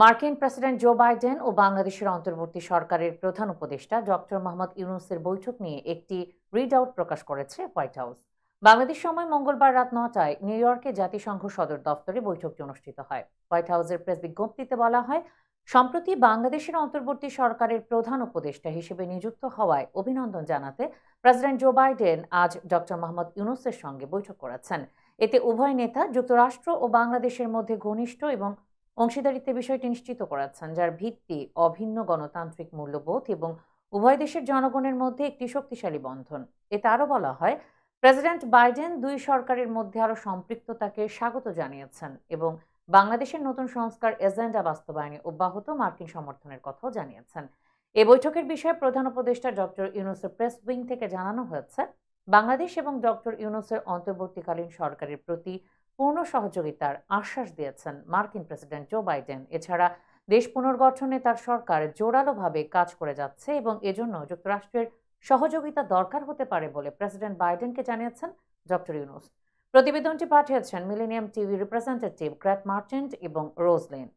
মার্কিন president Joe Biden ও বাংলাদেশের অন্তর্বর্তী সরকারের প্রধান উপদেষ্টা ডক্টর মোহাম্মদ ইউনূসের বৈঠক নিয়ে একটি রিড আউট প্রকাশ করেছে হোয়াইট হাউস। বাংলাদেশ সময় মঙ্গলবার রাত ৯টায় নিউ ইয়র্কে জাতিসংঘ সদর দফতরে বৈঠকটি অনুষ্ঠিত হয়। হোয়াইট হাউসের প্রেস বিজ্ঞপ্তিতে বলা হয়, সম্প্রতি বাংলাদেশের অন্তর্বর্তী সরকারের প্রধান উপদেষ্টা হিসেবে নিযুক্ত হওয়ায় অভিনন্দন জানাতে প্রেসিডেন্ট জো বাইডেন আজ ডক্টর মোহাম্মদ ইউনূসের সঙ্গে বৈঠক করেছেন। এতে উভয় নেতা যুক্তরাষ্ট্র ও বাংলাদেশের মধ্যে ঘনিষ্ঠ এবং অংশীদারিত্বের বিষয়টি নিশ্চিত করেছেন, যার ভিত্তি অভিন্ন গণতান্ত্রিক মূল্যবোধ এবং উভয় দেশের জনগণের মধ্যে একটি শক্তিশালী বন্ধন। এতে আরও বলা হয়, প্রেসিডেন্ট বাইডেন দুই সরকারের মধ্যে আরও সম্পৃক্ততাকে স্বাগত জানিয়েছেন এবং বাংলাদেশের নতুন সংস্কার এজেন্ডা বাস্তবায়নে অব্যাহত মার্কিন সমর্থনের কথাও জানিয়েছেন। এ বৈঠকের বিষয়ে প্রধান উপদেষ্টা ডক্টর ইউনূসের প্রেস উইং থেকে জানানো হয়েছে, বাংলাদেশ এবং ডক্টর ইউনূসের অন্তর্বর্তীকালীন সরকারের প্রতি পূর্ণ সহযোগিতার আশ্বাস দিয়েছেন মার্কিন প্রেসিডেন্ট জো বাইডেন। এছাড়া দেশ পুনর্গঠনে তার সরকার জোরালোভাবে কাজ করে যাচ্ছে এবং এজন্য যুক্তরাষ্ট্রের সহযোগিতা দরকার হতে পারে বলে প্রেসিডেন্ট বাইডেনকে জানিয়েছেন ডক্টর ইউনূস। প্রতিবেদনটি পাঠিয়েছেন millennium TV representative great merchant এবং রোজলিন।